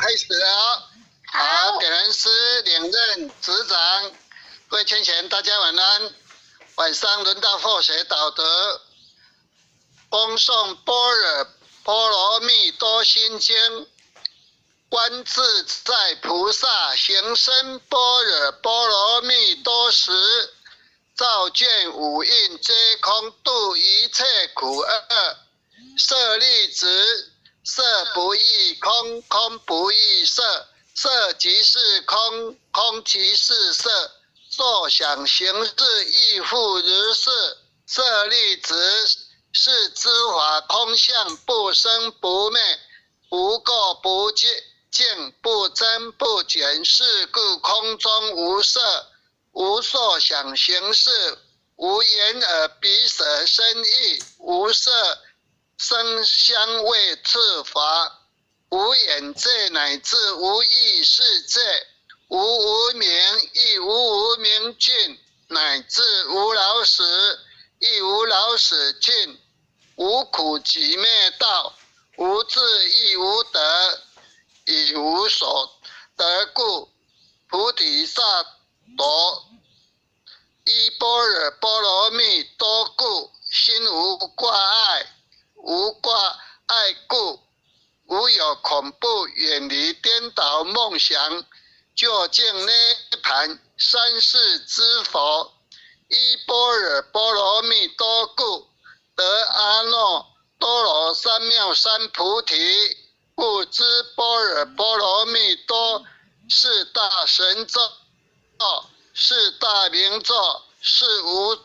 开始了。好，点燃师领任执掌。各位亲贤，大家晚安。晚上轮到佛学导德，恭诵般若波罗蜜多心经。观自在菩萨行深般若波罗蜜多时，照见五蕴皆空，度一切苦厄。舍利子，色不异空，空不异色，色即是空，空即是色，受想行识亦复如是。舍利子，是知法空相，不生不灭，不垢不净，不增不减，是故空中无色，无受想行识，无眼耳鼻舌身意，无色声香味触法，无眼界乃至无意识界，无无明亦无无明尽，乃至无老死亦无老死尽，无苦集灭道，无智亦无得，以无所得故，菩提萨埵依般若波罗蜜多故，心无挂碍，无挂碍故，无有恐怖，远离颠倒梦想，究竟涅盘，三世之佛。依般若波罗蜜多故，得阿耨多罗三藐三菩提。故知般若波罗蜜多是大神咒，是大明咒，是无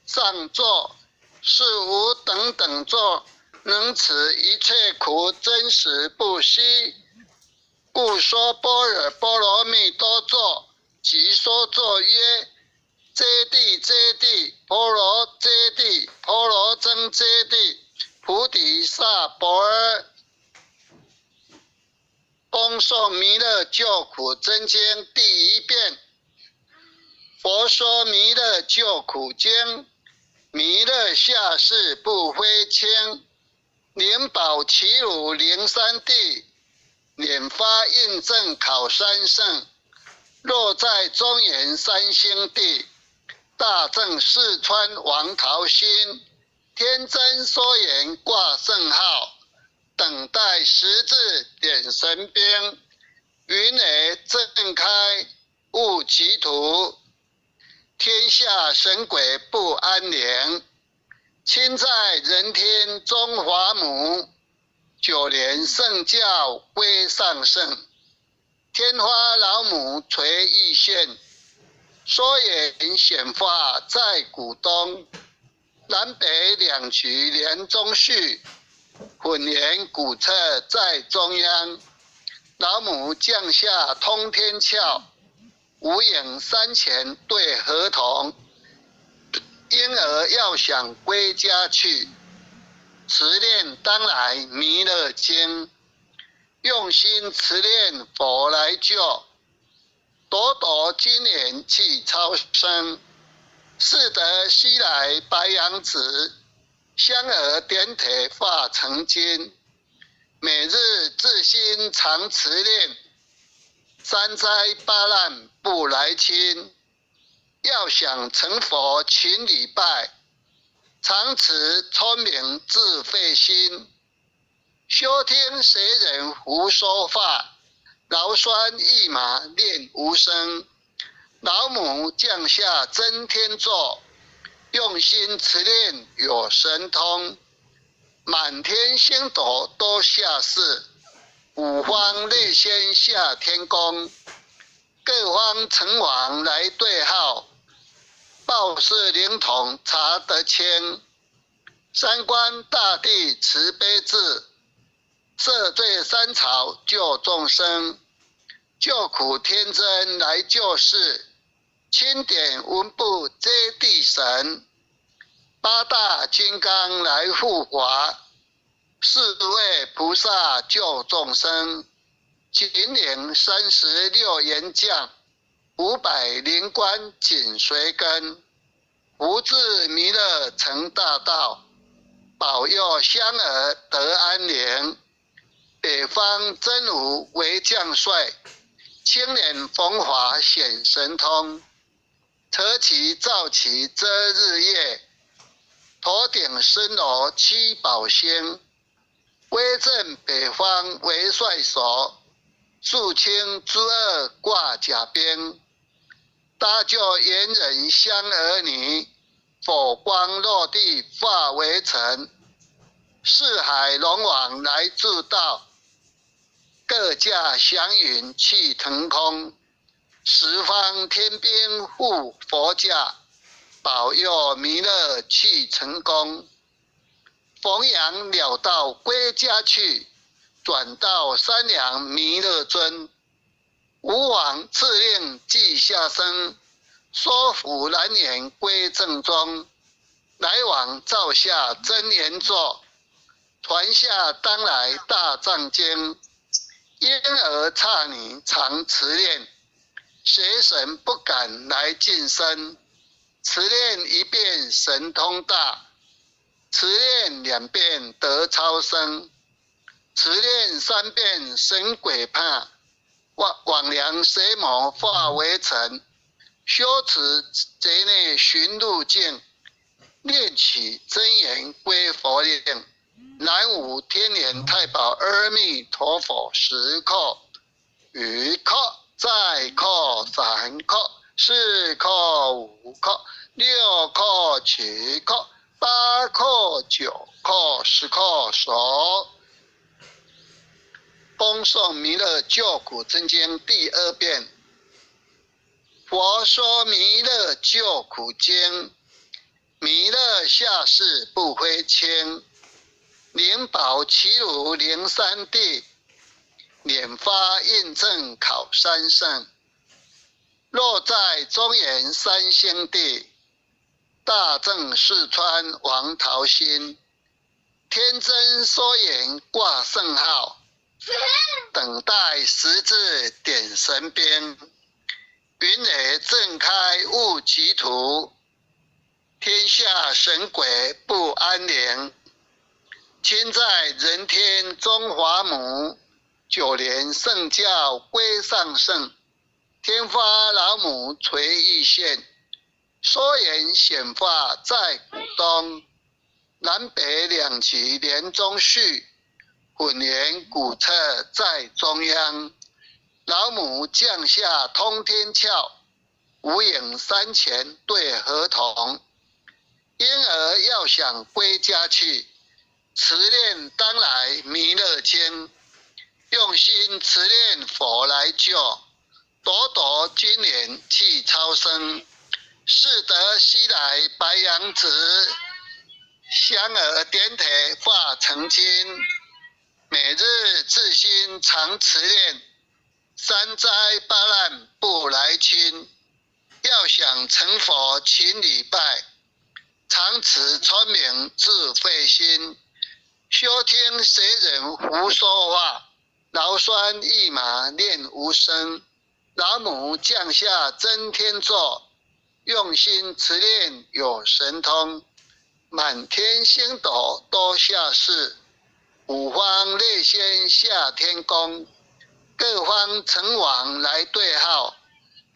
上咒，是无等等咒，能持一切苦，真实不虚。故说般若波罗蜜多咒，即说咒曰：揭谛揭谛，婆罗揭谛，婆罗僧揭谛，菩提萨婆诃。恭诵弥勒救苦真经第一遍。佛说弥勒救苦经，弥勒下世不非轻，灵宝齐鲁灵山地，拈发印证考三圣。若在中原三星地，大正四川王桃心，天真说言挂圣号，等待十字点神兵，云雷震开悟其途，天下神鬼不安宁。亲在人天中华母，九年圣教归上圣。天花老母垂玉线，说言显发在古东，南北两渠连中续，混言古册在中央。老母降下通天窍，无影山前对河童。婴儿要想归家去，持念当来弥勒经。用心持念佛来救，朵朵金莲去超生。是得西来白羊子，香儿点铁化成金。每日自心常持念，三灾八难不来侵。要想成佛勤礼拜，常持聪明智慧心。休听谁人胡说话，劳酸一马练无声。老母降下真天咒，用心持念有神通。满天星斗都下世，五方列仙下天宫。各方城隍来对号，报事灵统查得清。三官大帝慈悲智，赦罪三草救众生。救苦天真来救世，钦点文部接地神。八大金刚来护法，四位菩萨救众生。紧领36员将，500灵官紧随跟。福至弥勒成大道，保佑香儿得安宁。北方真武为将帅，青年风华显神通。车骑造旗遮日月，头顶身罗七宝星。威震北方为帅首，肃清之二挂甲边。搭救猿人香儿女，火光落地化为尘。四海龙王来助道，各驾祥云气腾空。十方天兵护佛驾，保佑弥勒去成功。逢阳了道归家去，转到山梁弥勒尊。吴王赐令记下生，说服蓝颜归正宗。来往照下真言座，传下当来大藏经。婴儿刹女常持念，邪神不敢来近身。持念一遍神通大，持念两遍得超生，持念三遍神鬼怕。枉量邪魔化为尘，修持贼内寻路径。念起真言归佛令，南无天年太保阿弥陀佛10叩，1叩再叩3叩4叩5叩6叩7叩8叩9叩10叩手。恭诵弥勒救苦真经第2遍。佛说弥勒救苦经，弥勒下世不非轻。灵宝齐如灵山地，拈发印证考三圣。若在中原三星地，大正四川王桃心。天真说言挂圣号，等待十字点神鞭。云雷震开雾极图，天下神鬼不安宁。亲在人天中华母，9年圣教归上圣。天发老母垂玉线，说言显化在股东。南北两极连中续，混元古册在中央。老母降下通天窍，无影山前对河童。婴儿要想归家去，持念当来弥勒经。用心持念佛来救，朵朵金莲去超生。适得西来白羊子，香儿点腿化成金。每日自心常持念，三灾八难不来侵。要想成佛勤礼拜，常持聪明智慧心。休听邪人胡说话，劳酸一马念无声。老母降下真天座，用心持念有神通。满天星斗多下世，五方列仙下天宫。各方成王来对号，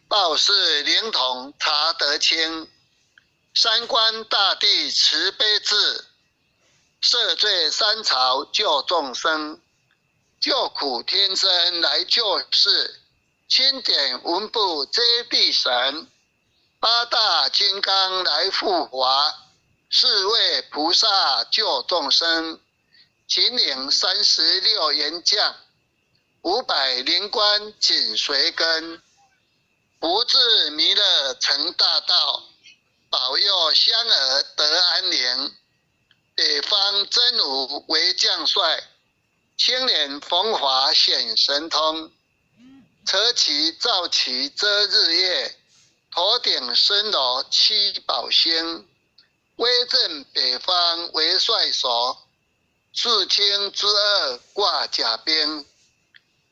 报事灵童查得清。三官大帝慈悲智，赦罪三朝救众生。救苦天生来救世，钦点文部接地神。八大金刚来护华，四位菩萨救众生。秦岭36员将，500灵官紧随跟。不至弥勒成大道，保佑香儿得安宁。北方真武为将帅，青年风华显神通。车骑造旗遮日月，头顶身罗七宝星。威震北方为帅首，肃清之二挂甲边。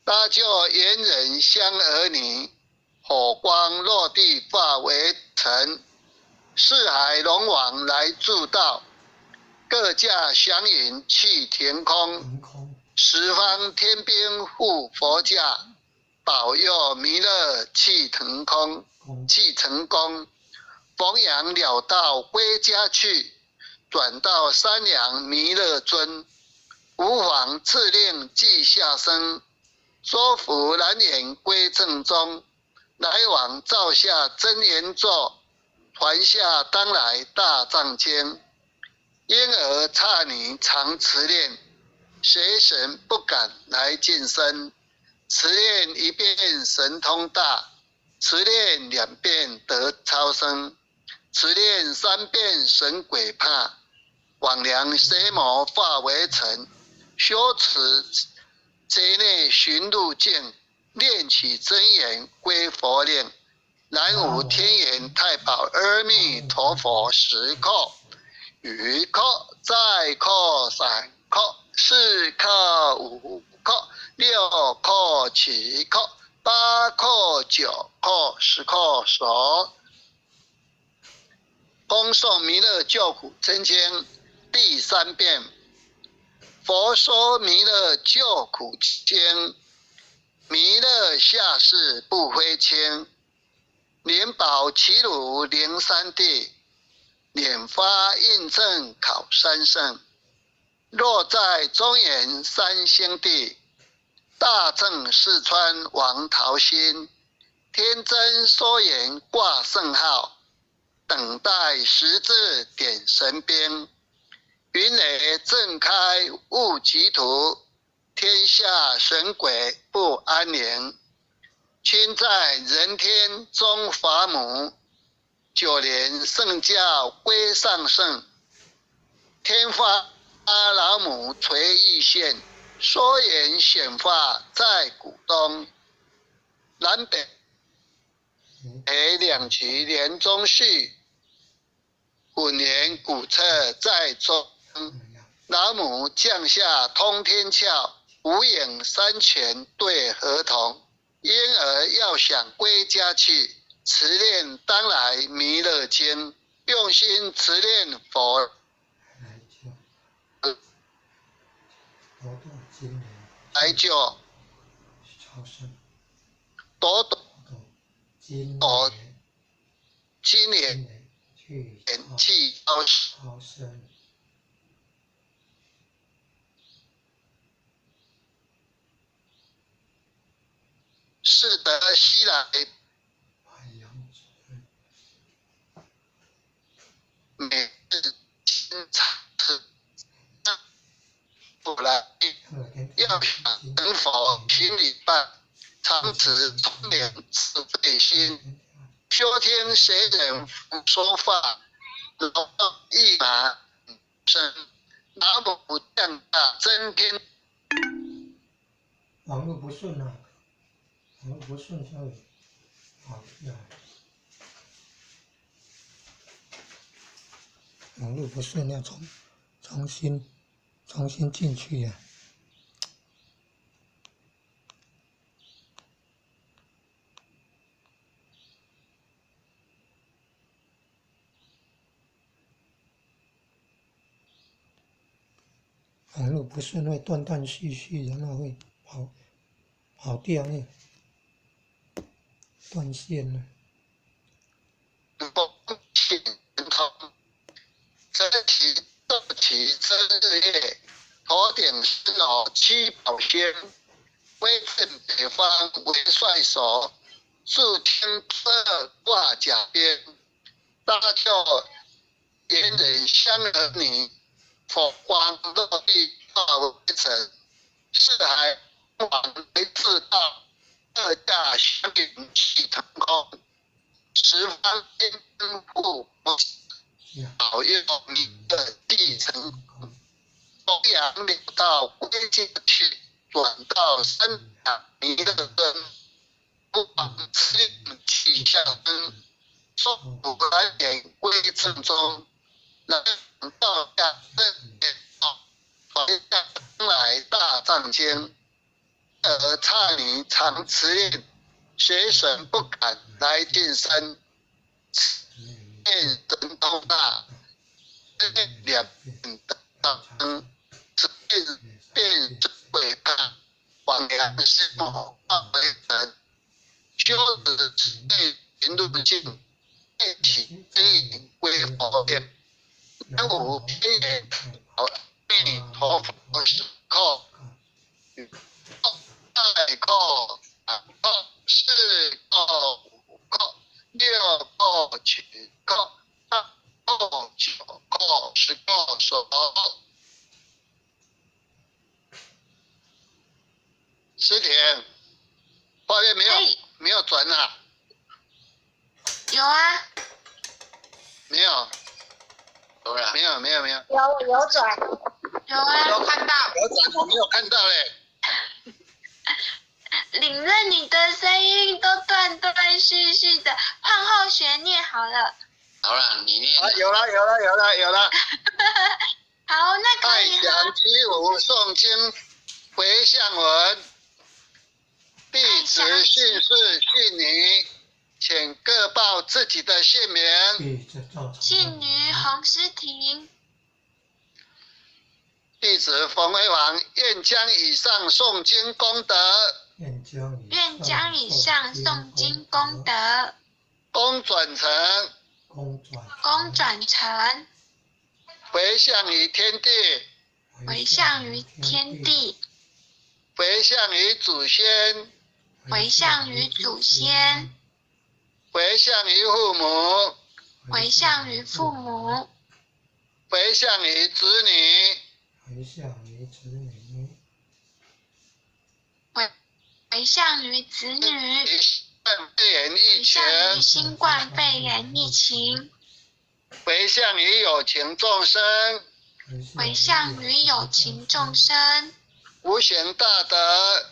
搭救猿人香儿女，火光落地化为尘。四海龙王来助道，各驾祥云去天空。十方天兵护佛驾，保佑弥勒气腾空，气成功。逢阳了道归家去，转到山阳弥勒尊。无妨敕令记下生，说服难言归正中。来往照下真言座，传下当来大藏经。因而刹你常持念，邪神不敢来近身。持念一遍神通大，持念2遍得超生，持念3遍神鬼怕。往量邪魔化为尘，修持劫内寻路径，念起真言归佛令。南无天眼太保阿弥陀佛10叩，1叩，再叩3叩，4叩5叩，6叩7叩，8叩9叩，10叩手。恭诵弥勒救苦真经第3遍。佛说弥勒救苦经，弥勒下世不非轻，灵宝齐鲁灵山地，拈发印证考三圣。若在中原三星地，大正四川王桃心，天真说言挂圣号，等待十字点神兵。云雷震开雾极图，天下神鬼不安宁。亲在人天中法母，9年圣教归上圣。天发老母垂玉线，说言显化在古东。南北2旗连中续，5年古册在中。老母降下通天窍，无影山泉对合同。因而要想归家去，持念当来弥勒经，用心持念佛。来救朵朵今年去超生。是得西来每日经常不来，要想成佛行礼拜，常持聪明慈悲心，修听谁人说法，劳动一马身，拿不降大真天。网络不顺啊，网络不顺稍微好一点。网络不顺要重新进去呀。网络不顺会断断续续，然后会跑掉那断线了。风气神通，真体斗气真日月，头顶是老七宝仙，威震北方为帅首，数天二挂甲边，大叫猿人相儿女，佛光落地化为尘，四海往来自道，二驾相应气腾空。十方天护保佑你的地成供养你到归家去，转到山阳弥勒尊，不枉此气象生，说不来言归正中，来到下正言道，传下当来大藏经，而刹你常持念，邪神不敢来近身，念神通大，念2遍大乘，持念背叛，谎言是魔化为人，修止内行路径，内起非为佛念，南无偏言阿弥陀佛是靠。2扣、3扣、4扣、5扣、6扣、7扣、8扣、9扣、10扣手。石田，画面没有转啊？有啊。没有。有了。没有。有转。有啊。有看到。有转，我没有看到嘞。领认你的声音都断断续续的，换后学念好了。好了，你念。有了。好，那可以太祥七五诵经回向文，弟子训示训你，请各报自己的姓名。姓女洪诗婷。弟子冯辉煌愿将以上诵经功德，愿将以上诵经功德，功转成，回向于天地，回向于天地，回向于祖先，回向于祖先，回向于父母，回向于父母，回向于子女，回向于子女，回向于新冠肺炎疫情，回向于有情众生，回向于有情众生，无形大德，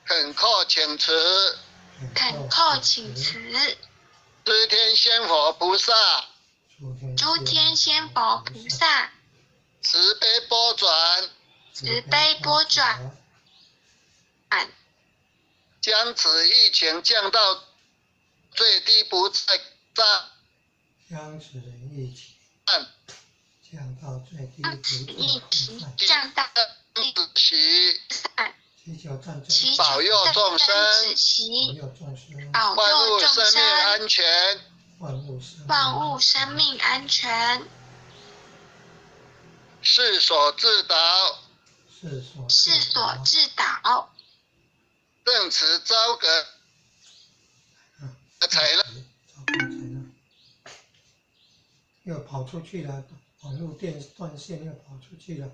恳叩请辞，诸天仙佛菩萨，慈悲波转，将此疫情降到最低，不再炸。保佑众生，万物生命安全，世所自导，正持昭格才能。又跑出去了，网络电断线又跑出去了。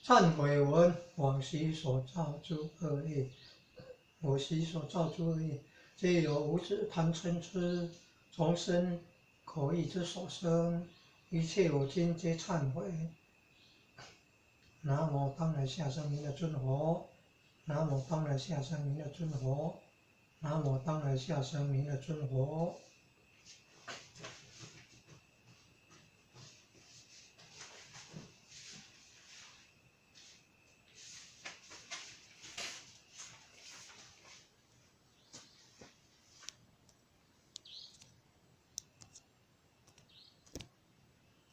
忏悔文：往昔所造诸恶业，皆由无知贪嗔痴众生口意之所生，一切我今皆忏悔。南无当来下生弥勒尊佛，南无当来下生弥勒尊佛，南无当来下生弥勒尊佛。